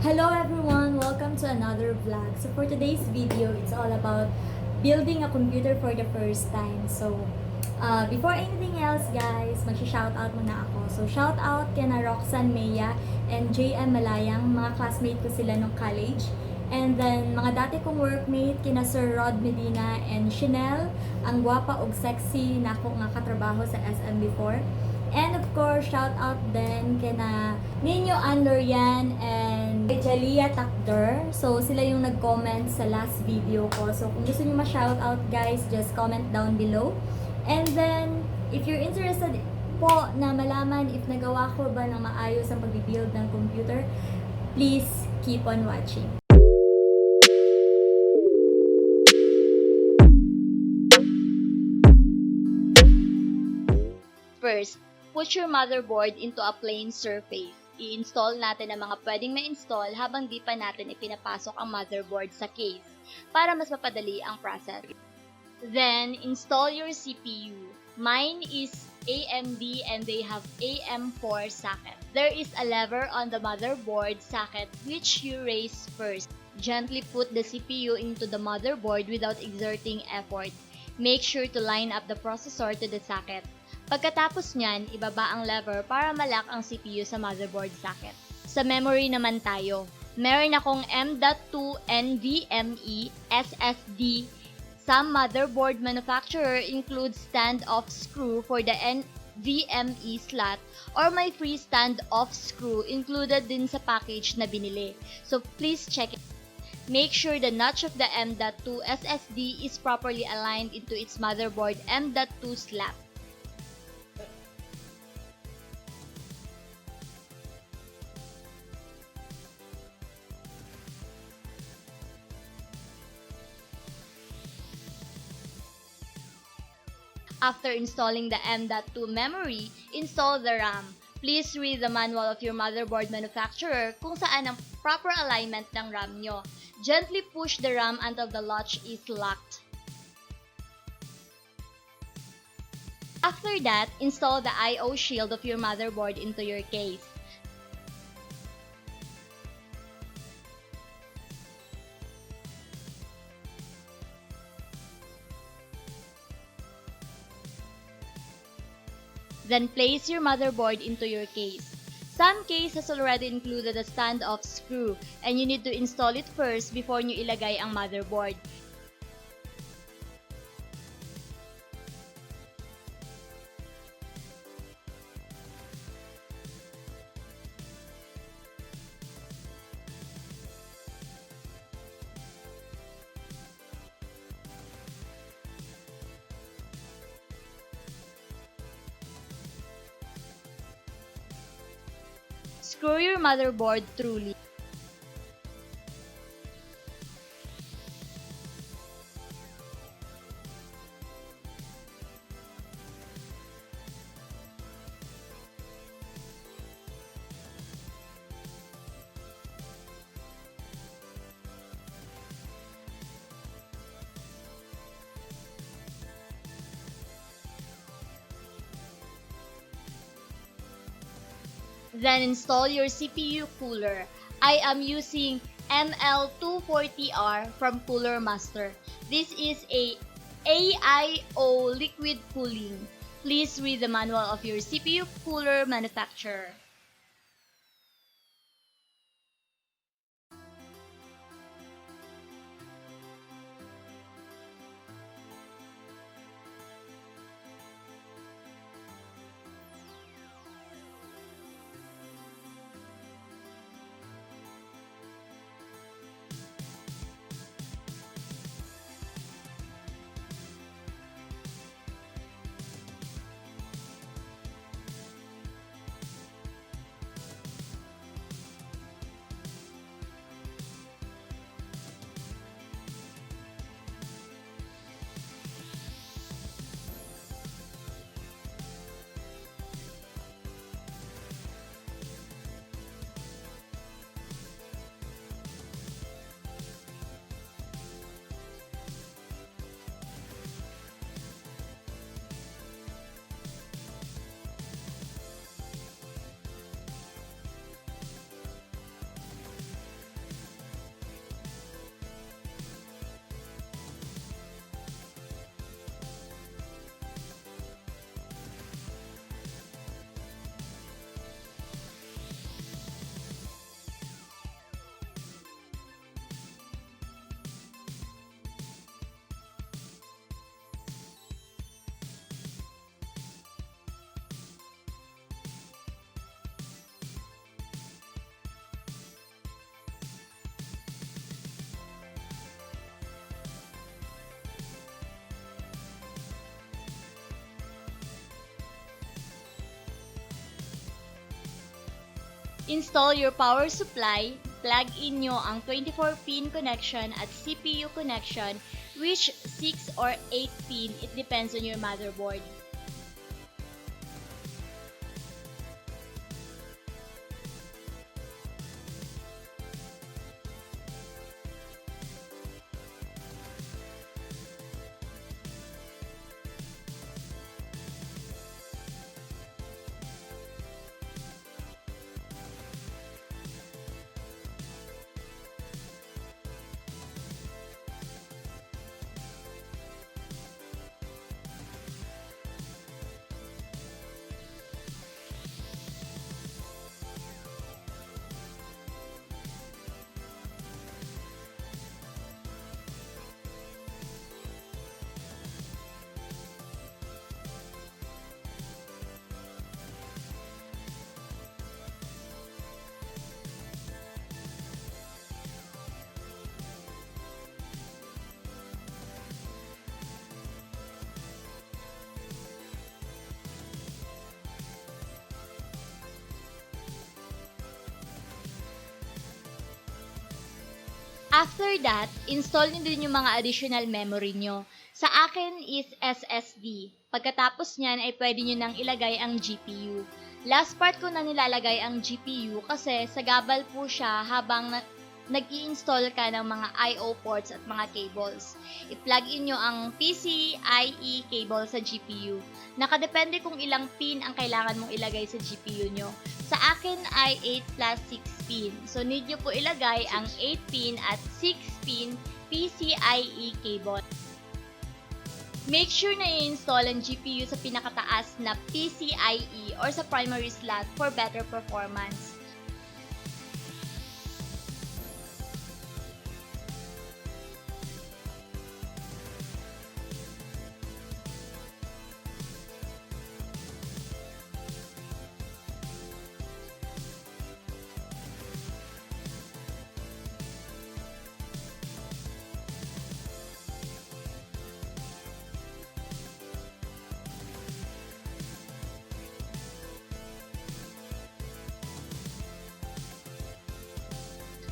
Hello everyone! Welcome to another vlog. So for today's video, it's all about building a computer for the first time. So before anything else guys, mag-shoutout muna ako. So shoutout kina Roxanne Mea and JM Malayang, mga classmate ko sila nung college. And then mga dati kong workmate kina Sir Rod Medina and Chanel, ang gwapa og sexy na ako nga katrabaho sa SM before. And of course, shout out din kina Ninyo Andorian and Jalia Takder. So, sila yung nag-comment sa last video ko. So, kung gusto niyo ma-shout out guys, just comment down below. And then, if you're interested po na malaman if nagawa ko ba ng maayos ang pag-build ng computer, please keep on watching. First, put your motherboard into a plain surface. I-install natin ang mga pwedeng ma-install habang di pa natin ipinapasok ang motherboard sa case para mas mapadali ang process. Then, install your CPU. Mine is AMD and they have AM4 socket. There is a lever on the motherboard socket which you raise first. Gently put the CPU into the motherboard without exerting effort. Make sure to line up the processor to the socket. Pagkatapos niyan, ibaba ang lever para malock ang CPU sa motherboard socket. Sa memory naman tayo. Meron akong M.2 NVMe SSD. Some motherboard manufacturer includes stand-off screw for the NVMe slot or may free stand-off screw included din sa package na binili. So please check it. Make sure the notch of the M.2 SSD is properly aligned into its motherboard M.2 slot. After installing the M.2 memory, install the RAM. Please read the manual of your motherboard manufacturer kung saan ang proper alignment ng RAM nyo. Gently push the RAM until the latch is locked. After that, install the I/O shield of your motherboard into your case. Then place your motherboard into your case. Some cases already included a stand-off screw and you need to install it first before nyo ilagay ang motherboard. Screw your motherboard thoroughly. Then install your CPU cooler. I am using ML240R from Cooler Master. This is a AIO liquid cooling. Please read the manual of your CPU cooler manufacturer. Install your power supply, plug in nyo ang 24-pin connection at CPU connection, which 6 or 8 pin, it depends on your motherboard. After that, install nyo din yung mga additional memory nyo. Sa akin is SSD. Pagkatapos nyan ay pwede nyo nang ilagay ang GPU. Last part ko na nilalagay ang GPU kasi sagabal po siya habang nag-i-install ka ng mga I/O ports at mga cables. I-plug in nyo ang PCIe cable sa GPU. Nakadepende kung ilang pin ang kailangan mong ilagay sa GPU nyo. Sa akin ay 8 plus 6 pin. So, need nyo po ilagay ang 8 pin at 6 pin PCIe cable. Make sure na i-install ang GPU sa pinakataas na PCIe or sa primary slot for better performance.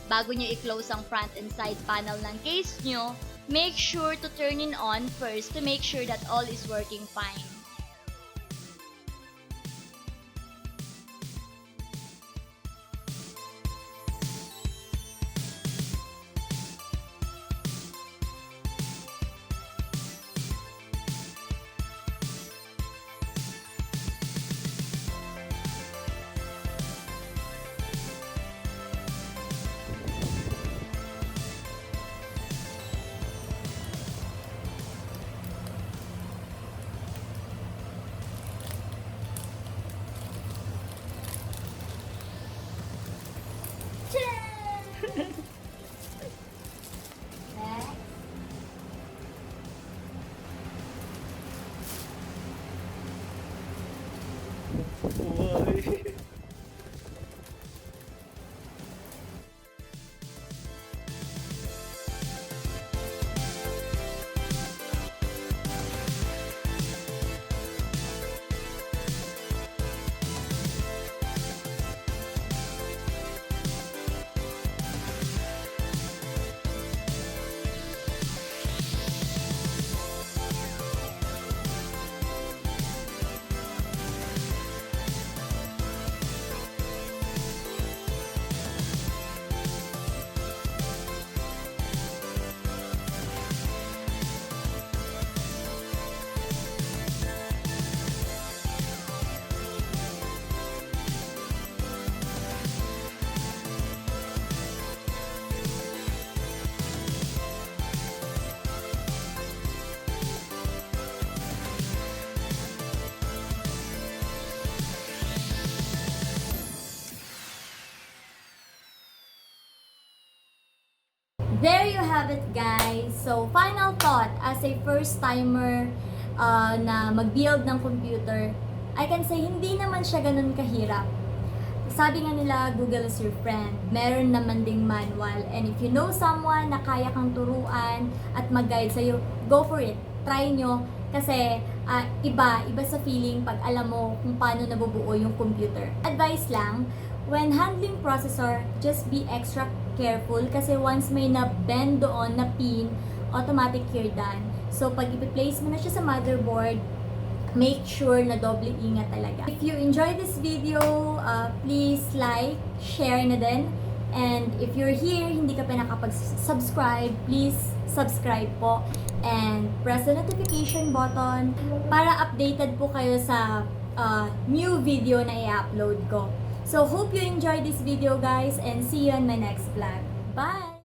Bago nyo i-close ang front and side panel ng case nyo, make sure to turn it on first to make sure that all is working fine. Uy. There you have it, guys. So, final thought, as a first-timer na mag-build ng computer, I can say hindi naman siya ganun kahirap. Sabi nga nila, Google is your friend. Meron naman ding manual. And if you know someone na kaya kang turuan at mag-guide sa'yo, go for it. Try nyo. Kasi iba sa feeling pag alam mo kung paano nabubuo yung computer. Advice lang, when handling processor, just be extra careful kasi once may na-bend doon na pin, automatic you're done. So, pag i-place mo na siya sa motherboard, make sure na doble ingat talaga. If you enjoy this video, please like, share na din. And if you're here, hindi ka pa nakapag-subscribe, please subscribe po. And press the notification button para updated po kayo sa new video na i-upload ko. So, hope you enjoyed this video guys and see you on my next vlog. Bye!